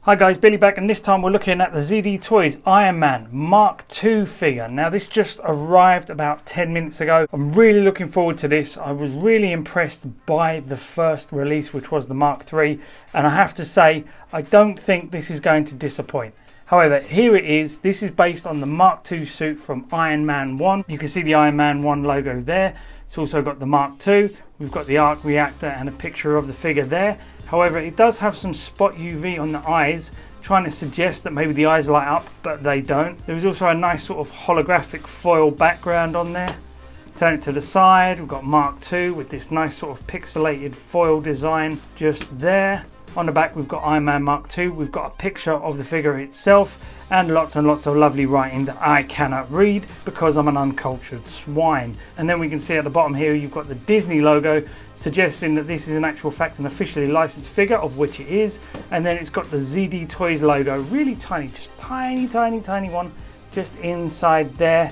Hi guys, Billy back, and this time we're looking at the ZD Toys Iron Man Mark II figure. Now this just arrived about 10 minutes ago. I'm really looking forward to this. I was really impressed by the first release, which was the Mark III, and I have to say I don't think this is going to disappoint. However, here it is. This is based on the Mark II suit from Iron Man 1. You can see the Iron Man 1 logo there. It's also got the Mark II. We've got the arc reactor and a picture of the figure there. However, it does have some spot UV on the eyes, trying to suggest that maybe the eyes light up, but they don't. There's also a nice sort of holographic foil background on there. Turn it to the side, we've got Mark II with this nice sort of pixelated foil design just there. On the back we've got Iron Man Mark II, we've got a picture of the figure itself and lots of lovely writing that I cannot read because I'm an uncultured swine. And then we can see at the bottom here you've got the Disney logo, suggesting that this is in actual fact an officially licensed figure, of which it is. And then it's got the ZD Toys logo, really tiny, just tiny one, just inside there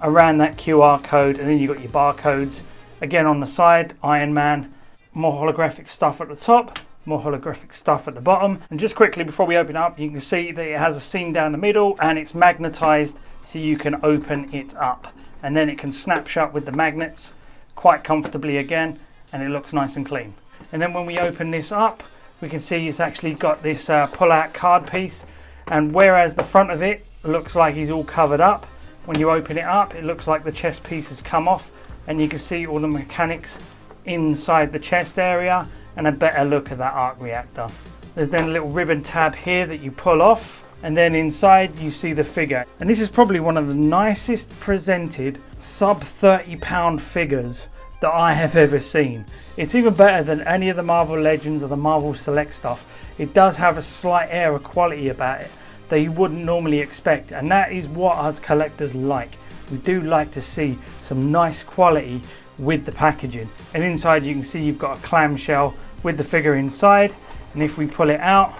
around that QR code. And then you've got your barcodes again on the side, Iron Man, more holographic stuff at the top, more holographic stuff at the bottom. And just quickly before we open up, you can see that it has a seam down the middle and it's magnetized, so you can open it up and then it can snap shut with the magnets quite comfortably again, and it looks nice and clean. And then when we open this up, we can see it's actually got this pull out card piece, and whereas the front of it looks like he's all covered up, when you open it up it looks like the chest piece has come off and you can see all the mechanics inside the chest area and a better look at that arc reactor. There's then a little ribbon tab here that you pull off, and then inside you see the figure. And this is probably one of the nicest presented sub £30 figures that I have ever seen. It's even better than any of the Marvel Legends or the Marvel Select stuff. It does have a slight air of quality about it that you wouldn't normally expect, and that is what us collectors like. We do like to see some nice quality with the packaging. And inside you can see you've got a clamshell with the figure inside, and if we pull it out,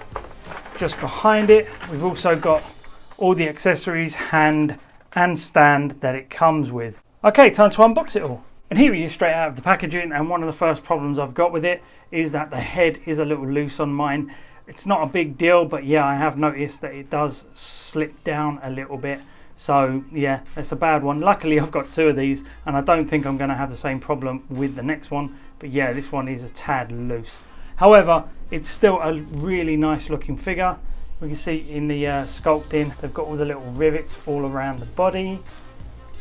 just behind it we've also got all the accessories, hand and stand that it comes with. Okay, time to unbox it all. And here he is straight out of the packaging, and one of the first problems I've got with it is that the head is a little loose on mine. It's not a big deal, but yeah, I have noticed that it does slip down a little bit. So yeah, it's a bad one. Luckily I've got two of these and I don't think I'm going to have the same problem with the next one, but yeah, this one is a tad loose. However, it's still a really nice looking figure. We can see in the sculpting they've got all the little rivets all around the body,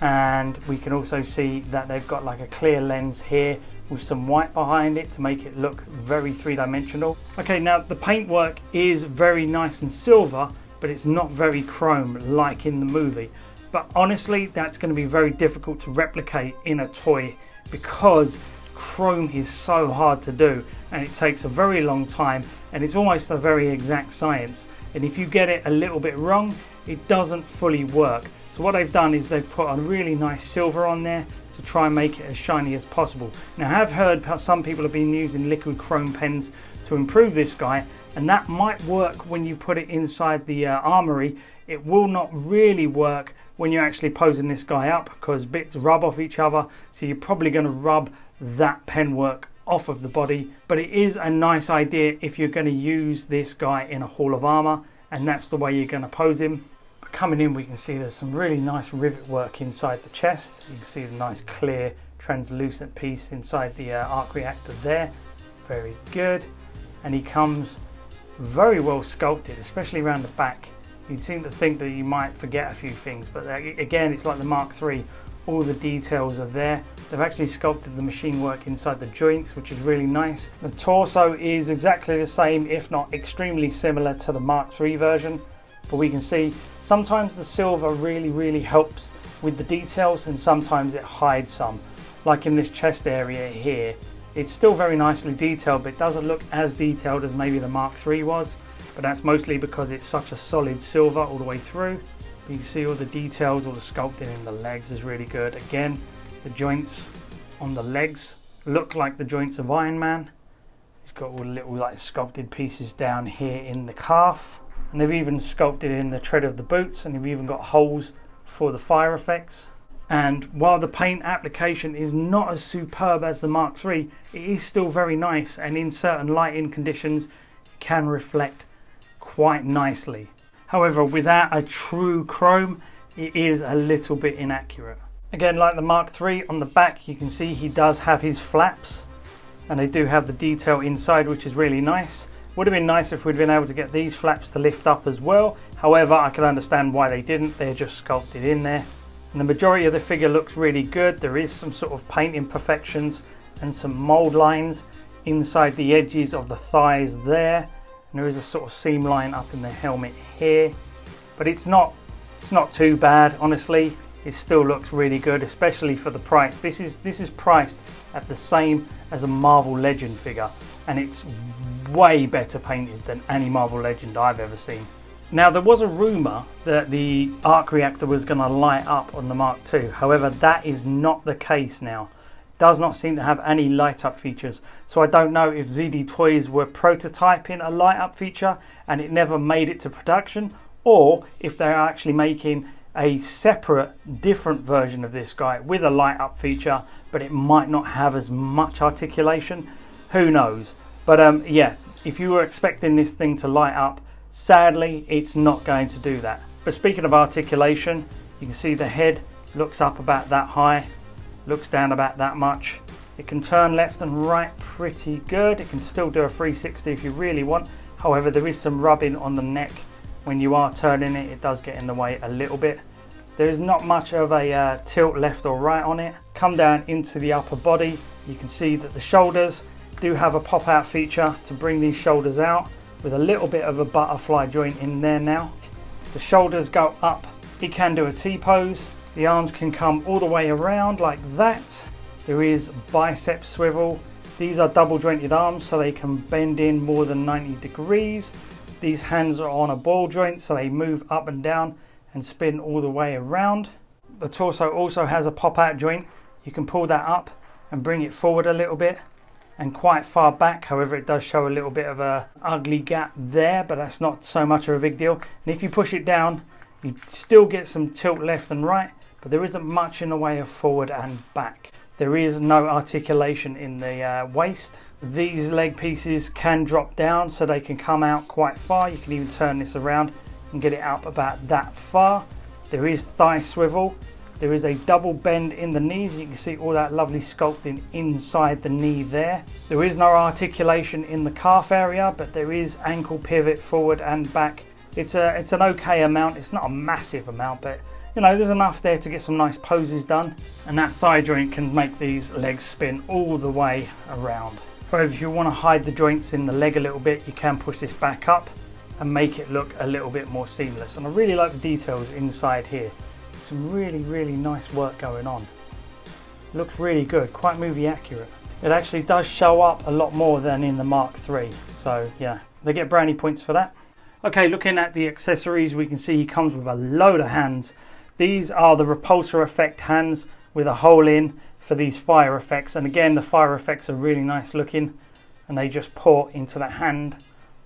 and we can also see that they've got like a clear lens here with some white behind it to make it look very three-dimensional. Okay, now the paintwork is very nice and silver, but it's not very chrome like in the movie. But honestly, that's going to be very difficult to replicate in a toy because chrome is so hard to do and it takes a very long time, and it's almost a very exact science. And if you get it a little bit wrong, it doesn't fully work. So what they've done is they've put a really nice silver on there to try and make it as shiny as possible. Now I have heard some people have been using liquid chrome pens to improve this guy, and that might work when you put it inside the armory. It will not really work when you're actually posing this guy up because bits rub off each other, so you're probably going to rub that pen work off of the body. But it is a nice idea if you're going to use this guy in a Hall of Armor, and that's the way you're going to pose him. But coming in, we can see there's some really nice rivet work inside the chest. You can see the nice clear translucent piece inside the arc reactor there. Very good. And he comes very well sculpted, especially around the back. You'd seem to think that you might forget a few things, but again, it's like the Mark III. All the details are there. They've actually sculpted the machine work inside the joints, which is really nice. The torso is exactly the same, if not extremely similar to the Mark III version. But we can see sometimes the silver really helps with the details, and sometimes it hides some. Like in this chest area here, it's still very nicely detailed, but it doesn't look as detailed as maybe the Mark III was. But that's mostly because it's such a solid silver all the way through. But you can see all the details, all the sculpting in the legs is really good. Again, the joints on the legs look like the joints of Iron Man. He's got all the little like sculpted pieces down here in the calf. And they've even sculpted in the tread of the boots, and they've even got holes for the fire effects. And while the paint application is not as superb as the Mark III, it is still very nice, and in certain lighting conditions it can reflect quite nicely. However, without a true chrome, it is a little bit inaccurate. Again, like the Mark III, on the back you can see he does have his flaps, and they do have the detail inside, which is really nice. Would have been nice if we'd been able to get these flaps to lift up as well. However, I can understand why they didn't. They're just sculpted in there. And the majority of the figure looks really good. There is some sort of paint imperfections and some mold lines inside the edges of the thighs there. And there is a sort of seam line up in the helmet here. But it's not too bad, honestly. It still looks really good, especially for the price. This is priced at the same as a Marvel Legend figure, and it's way better painted than any Marvel Legend I've ever seen. Now, there was a rumour that the arc reactor was going to light up on the Mark II. However, that is not the case now. It does not seem to have any light up features. So I don't know if ZD Toys were prototyping a light up feature and it never made it to production, or if they're actually making a separate, different version of this guy with a light up feature, but it might not have as much articulation. Who knows? But yeah, if you were expecting this thing to light up, sadly, it's not going to do that. But speaking of articulation, you can see the head looks up about that high, looks down about that much. It can turn left and right pretty good. It can still do a 360 if you really want. However, there is some rubbing on the neck. When you are turning it, it does get in the way a little bit. There is not much of a tilt left or right on it. Come down into the upper body, you can see that the shoulders do have a pop-out feature to bring these shoulders out, with a little bit of a butterfly joint in there now. The shoulders go up. It can do a T-pose. The arms can come all the way around like that. There is bicep swivel. These are double jointed arms, so they can bend in more than 90 degrees. These hands are on a ball joint, so they move up and down and spin all the way around. The torso also has a pop-out joint. You can pull that up and bring it forward a little bit and quite far back. However, it does show a little bit of a ugly gap there, but that's not so much of a big deal. And if you push it down, you still get some tilt left and right, but there isn't much in the way of forward and back. There is no articulation in the waist. These leg pieces can drop down, so they can come out quite far. You can even turn this around and get it up about that far. There is thigh swivel. There is a double bend in the knees. You can see all that lovely sculpting inside the knee there. There is no articulation in the calf area, but there is ankle pivot forward and back. It's an okay amount. It's not a massive amount, but you know, there's enough there to get some nice poses done. And that thigh joint can make these legs spin all the way around. However, if you want to hide the joints in the leg a little bit, you can push this back up and make it look a little bit more seamless. And I really like the details inside here. Some really nice work going on. Looks really good, quite movie accurate. It actually does show up a lot more than in the Mark III. So yeah, they get brownie points for that. Okay, looking at the accessories, we can see he comes with a load of hands. These are the repulsor effect hands with a hole in for these fire effects. And again, the fire effects are really nice looking, and they just pour into the hand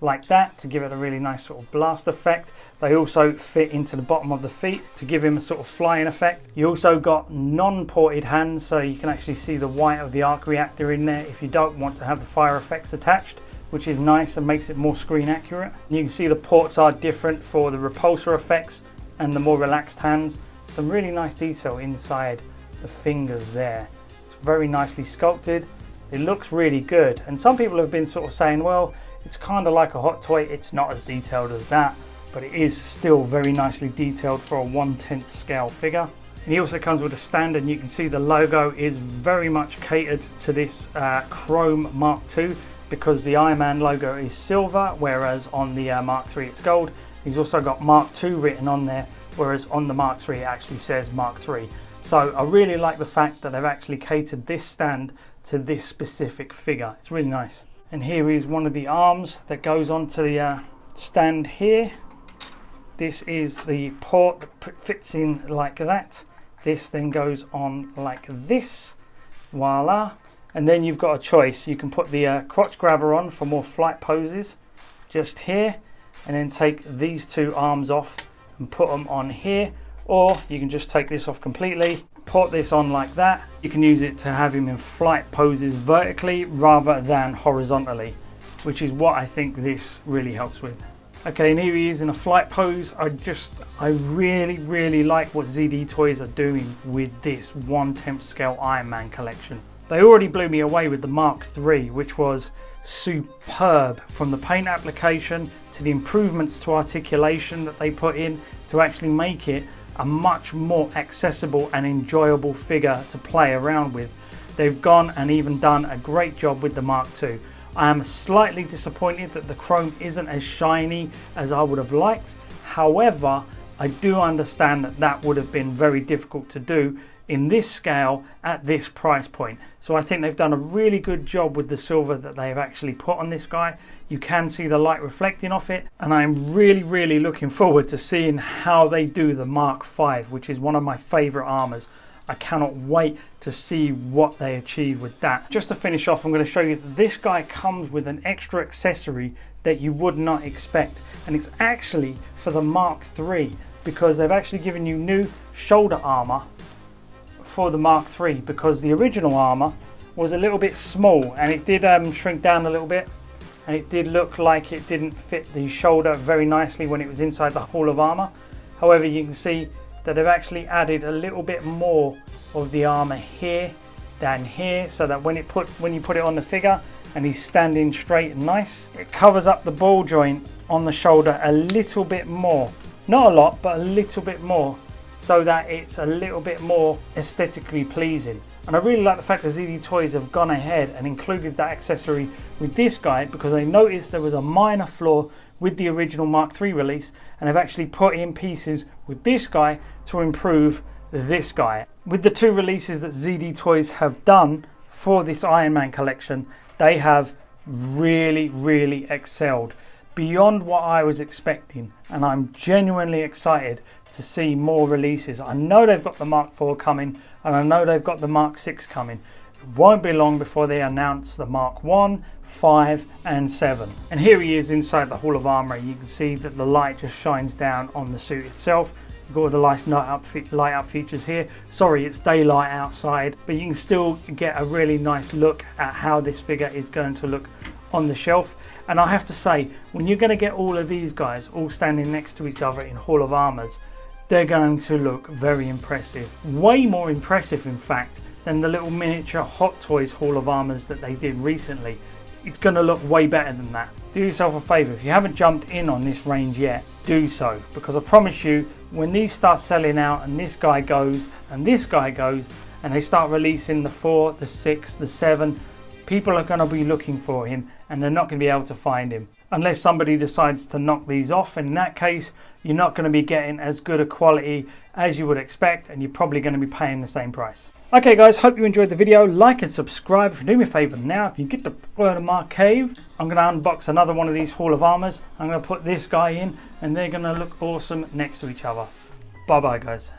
like that to give it a really nice sort of blast effect. They also fit into the bottom of the feet to give him a sort of flying effect. You also got non-ported hands, so you can actually see the white of the arc reactor in there if you don't want to have the fire effects attached, which is nice and makes it more screen accurate. You can see the ports are different for the repulsor effects and the more relaxed hands. Some really nice detail inside the fingers there. It's very nicely sculpted. It looks really good, and some people have been sort of saying, well, it's kind of like a Hot Toy. It's not as detailed as that, but it is still very nicely detailed for a 1/10 scale figure. And he also comes with a stand, and you can see the logo is very much catered to this chrome Mark II, because the Iron Man logo is silver, whereas on the Mark III it's gold. He's also got Mark II written on there, whereas on the Mark III it actually says Mark III. So I really like the fact that they've actually catered this stand to this specific figure. It's really nice. And here is one of the arms that goes onto the stand here. This is the port that fits in like that. This then goes on like this. Voila. And then you've got a choice. You can put the crotch grabber on for more flight poses, just here, and then take these two arms off and put them on here. Or you can just take this off completely, put this on like that. You can use it to have him in flight poses vertically rather than horizontally, which is what I think this really helps with. Okay, and here he is in a flight pose. I really like what ZD Toys are doing with this 1/10 scale Iron Man collection. They already blew me away with the Mark III, which was superb, from the paint application to the improvements to articulation that they put in to actually make it a much more accessible and enjoyable figure to play around with. They've gone and even done a great job with the Mark II. I am slightly disappointed that the chrome isn't as shiny as I would have liked. However, I do understand that that would have been very difficult to do in this scale at this price point. So I think they've done a really good job with the silver that they've actually put on this guy. You can see the light reflecting off it, and I'm really looking forward to seeing how they do the Mark V, which is one of my favorite armors. I cannot wait to see what they achieve with that. Just to finish off, I'm going to show you that this guy comes with an extra accessory that you would not expect, and it's actually for the Mark III, because they've actually given you new shoulder armor for the Mark III, because the original armor was a little bit small and it did shrink down a little bit, and it did look like it didn't fit the shoulder very nicely when it was inside the Hall of Armor. However, you can see that they've actually added a little bit more of the armor here than here, so that when you put it on the figure and he's standing straight and nice, it covers up the ball joint on the shoulder a little bit more. Not a lot, but a little bit more, so that it's a little bit more aesthetically pleasing. And I really like the fact that ZD Toys have gone ahead and included that accessory with this guy, because they noticed there was a minor flaw with the original Mark III release, and they've actually put in pieces with this guy to improve this guy. With the two releases that ZD Toys have done for this Iron Man collection, they have really excelled beyond what I was expecting, and I'm genuinely excited to see more releases. I know they've got the Mark IV coming, and I know they've got the Mark VI coming. It won't be long before they announce the Mark I, 5 and 7. And here he is inside the Hall of Armor. You can see that the light just shines down on the suit itself. You've got all the nice light up features here. Sorry, it's daylight outside, but you can still get a really nice look at how this figure is going to look on the shelf. And I have to say, when you're going to get all of these guys all standing next to each other in Hall of Armors, they're going to look very impressive. Way more impressive, in fact, than the little miniature Hot Toys Hall of Armors that they did recently. It's going to look way better than that. Do yourself a favour, if you haven't jumped in on this range yet, do so, because I promise you, when these start selling out and this guy goes and this guy goes, and they start releasing the 4, the 6, the 7, people are going to be looking for him, and they're not going to be able to find him unless somebody decides to knock these off. In that case, you're not going to be getting as good a quality as you would expect, and you're probably going to be paying the same price. Okay guys, hope you enjoyed the video. Like and subscribe. If you do me a favour now, if you get the word of my cave, I'm going to unbox another one of these Hall of Armors. I'm going to put this guy in, and they're going to look awesome next to each other. Bye bye guys.